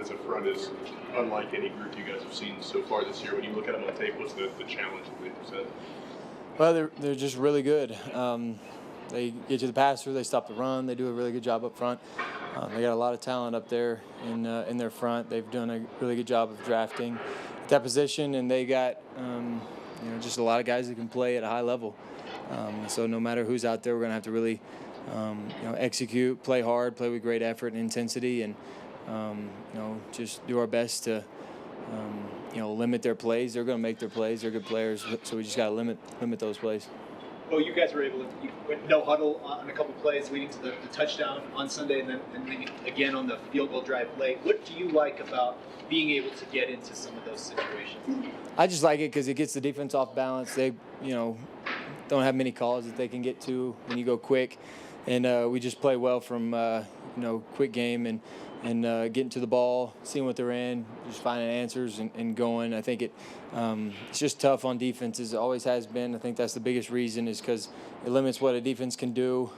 defensive front is unlike any group you guys have seen so far this year. When you look at them on tape, what's the challenge that they present? Well, they're just really good. They get to the passer, they stop the run, they do a really good job up front. They got a lot of talent up there in their front. They've done a really good job of drafting at that position, and they got just a lot of guys that can play at a high level. So no matter who's out there, we're going to have to really execute, play hard, play with great effort and intensity, and just do our best to limit their plays. They're going to make their plays. They're good players, so we just got to limit those plays. Well, you guys were able to went no huddle on a couple plays leading to the touchdown on Sunday, and then again on the field goal drive late. What do you like about being able to get into some of those situations? I just like it because it gets the defense off balance. They don't have many calls that they can get to when you go quick, and we just play well from quick game and getting to the ball, seeing what they're in, just finding answers and going. I think it's just tough on defenses. It always has been. I think that's the biggest reason is because it limits what a defense can do.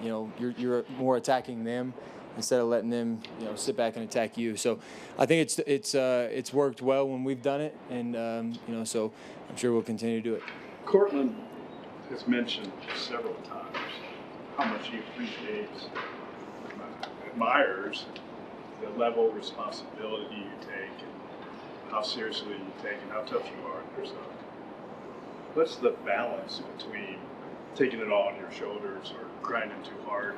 You're more attacking them instead of letting them sit back and attack you. So I think it's worked well when we've done it, and so I'm sure we'll continue to do it. Cortland has mentioned several times how much he appreciates, admires the level of responsibility you take and how seriously you take and how tough you are on yourself. What's the balance between taking it all on your shoulders or grinding too hard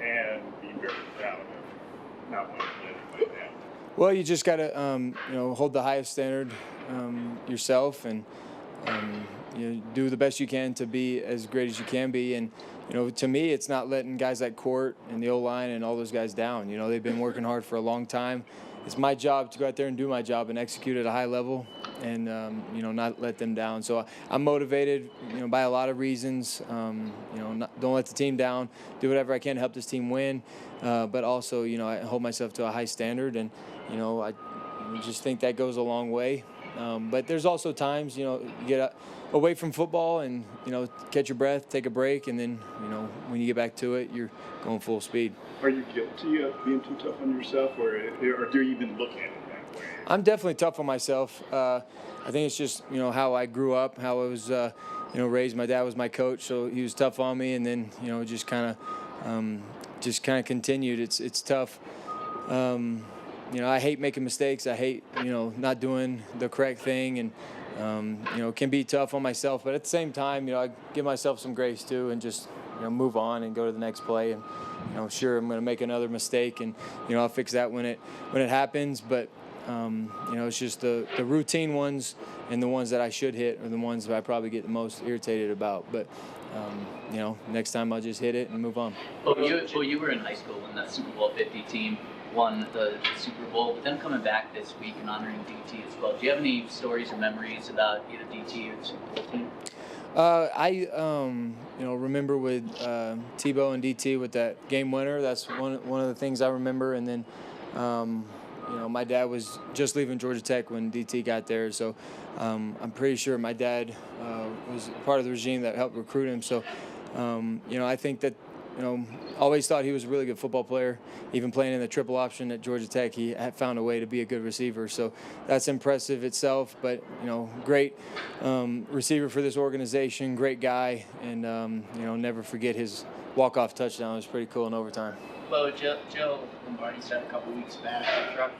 and being very proud of not wanting to let anybody down? Well, you just got to hold the highest standard yourself and do the best you can to be as great as you can be. And to me, it's not letting guys like Court and the O-line and all those guys down. They've been working hard for a long time. It's my job to go out there and do my job and execute at a high level and, not let them down. So I'm motivated, by a lot of reasons. Don't let the team down. Do whatever I can to help this team win. But also, I hold myself to a high standard, and, I just think that goes a long way. But there's also times, you get away from football and, catch your breath, take a break, and then, when you get back to it, you're going full speed. Are you guilty of being too tough on yourself, or do you even look at it that way? I'm definitely tough on myself. I think it's just, how I grew up, how I was, raised. My dad was my coach, so he was tough on me, and then, just kind of continued. It's tough. I hate making mistakes. I hate, not doing the correct thing, and, can be tough on myself. But at the same time, I give myself some grace too, and just, move on and go to the next play. And, sure, I'm going to make another mistake, and, I'll fix that when it happens. But, it's just the routine ones and the ones that I should hit are the ones that I probably get the most irritated about. But, next time I'll just hit it and move on. Well, you were in high school when the Super Bowl 50 team won the Super Bowl, but then coming back this week and honoring DT as well. Do you have any stories or memories about either DT or the Super Bowl team? I remember with Tebow and DT with that game winner. That's one of the things I remember. And then, my dad was just leaving Georgia Tech when DT got there, so I'm pretty sure my dad was part of the regime that helped recruit him. So, I think that. Always thought he was a really good football player. Even playing in the triple option at Georgia Tech, he had found a way to be a good receiver. So that's impressive itself. But, great receiver for this organization, great guy, and, never forget his walk-off touchdown. It was pretty cool in overtime. Well, Joe Lombardi said a couple weeks back, throughout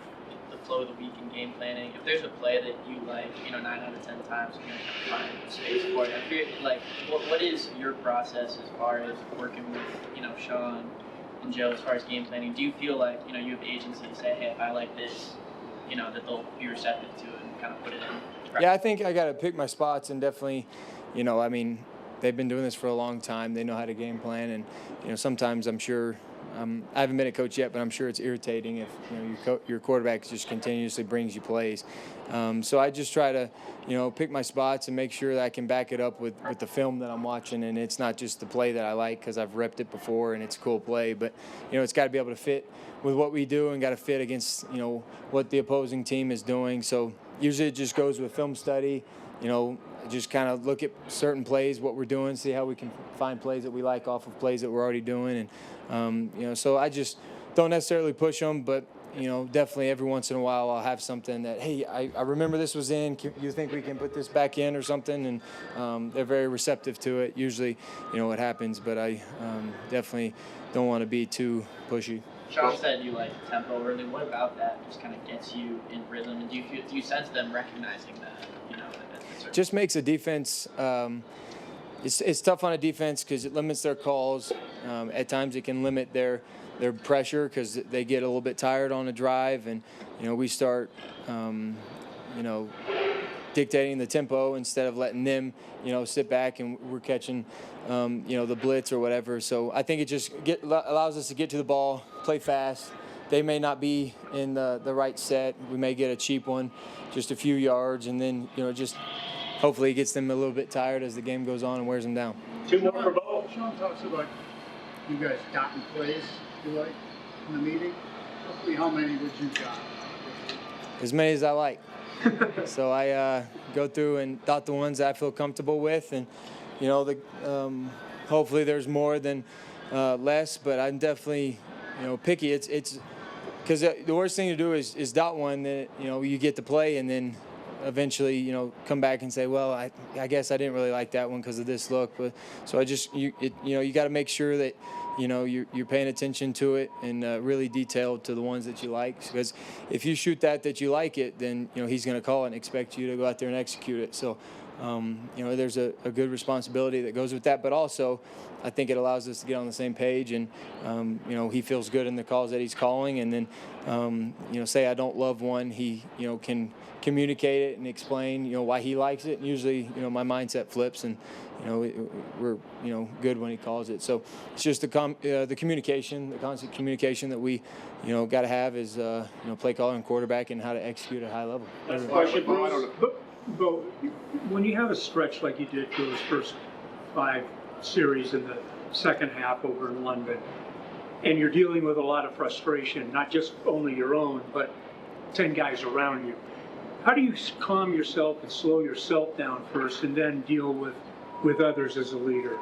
the flow of the week in game planning, if there's a play that you like, 9 out of 10 times, you're going to find space for it. I feel like, what is your process as far as working with, Sean and Joe as far as game planning? Do you feel like, you have agency to say, hey, if I like this, that they'll be receptive to it and kind of put it in practice? Yeah, I think I got to pick my spots, and definitely, they've been doing this for a long time. They know how to game plan, and, sometimes I'm sure I haven't been a coach yet, but I'm sure it's irritating if your quarterback just continuously brings you plays. So I just try to pick my spots and make sure that I can back it up with the film that I'm watching, and it's not just the play that I like because I've repped it before and it's a cool play, but it's got to be able to fit with what we do and got to fit against what the opposing team is doing. So usually it just goes with film study. Just kind of look at certain plays, what we're doing, see how we can find plays that we like off of plays that we're already doing. And, so I just don't necessarily push them, but, definitely every once in a while I'll have something that, hey, I remember this was in. You think we can put this back in or something? And they're very receptive to it. Usually, what happens, but I definitely don't want to be too pushy. Sean said you like tempo early. What about that just kind of gets you in rhythm? And do you sense them recognizing that? Just makes a defense. It's tough on a defense because it limits their calls. At times it can limit their pressure because they get a little bit tired on a drive, and we start dictating the tempo instead of letting them sit back and we're catching the blitz or whatever. So I think it just allows us to get to the ball, play fast. They may not be in the right set. We may get a cheap one, just a few yards, and then just hopefully it gets them a little bit tired as the game goes on and wears them down. Two more for Bo. Sean talks about you guys dotting plays, you like, in the meeting. Roughly how many would you dot? As many as I like. So I go through and dot the ones that I feel comfortable with, and hopefully there's more than less, but I'm definitely picky. It's because the worst thing to do is dot one that you get to play and then eventually come back and say, well, I guess I didn't really like that one because of this look. But so I just you got to make sure that you're paying attention to it and really detailed to the ones that you like, because if you shoot that you like it, then he's going to call it and expect you to go out there and execute it. So there's a good responsibility that goes with that, but also I think it allows us to get on the same page, and he feels good in the calls that he's calling, and then say I don't love one, he can communicate it and explain why he likes it, and usually my mindset flips, and we're good when he calls it. So it's just the communication, the constant communication that we got to have as play caller and quarterback, and how to execute at a high level. That's question, But when you have a stretch like you did for those first 5 series in the second half over in London, and you're dealing with a lot of frustration, not just only your own, but 10 guys around you, how do you calm yourself and slow yourself down first and then deal with others as a leader?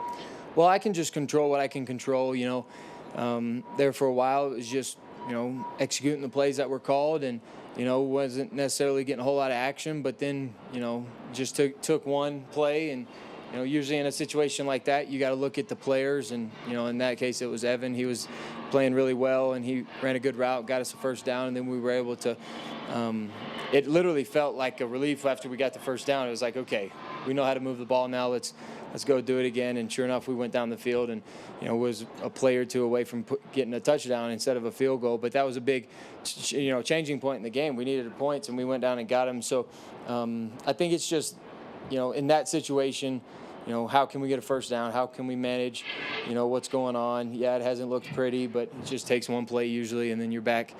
Well, I can just control what I can control. There for a while it was just executing the plays that were called, and wasn't necessarily getting a whole lot of action, but then just took one play, and usually in a situation like that you got to look at the players, and in that case it was Evan. He was playing really well and he ran a good route, got us a first down, and then we were able to it literally felt like a relief after we got the first down. It was like, okay, we know how to move the ball now, let's go do it again. And sure enough, we went down the field and was a play or two away from getting a touchdown instead of a field goal. But that was a big changing point in the game. We needed points and we went down and got them. So I think it's just in that situation, how can we get a first down? How can we manage what's going on? Yeah, it hasn't looked pretty, but it just takes one play usually, and then you're back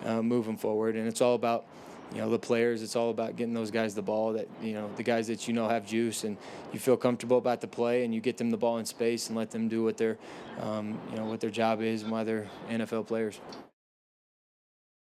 moving forward. And it's all about the players. It's all about getting those guys the ball, that the guys that have juice, and you feel comfortable about the play, and you get them the ball in space and let them do what their what their job is and why they're NFL players.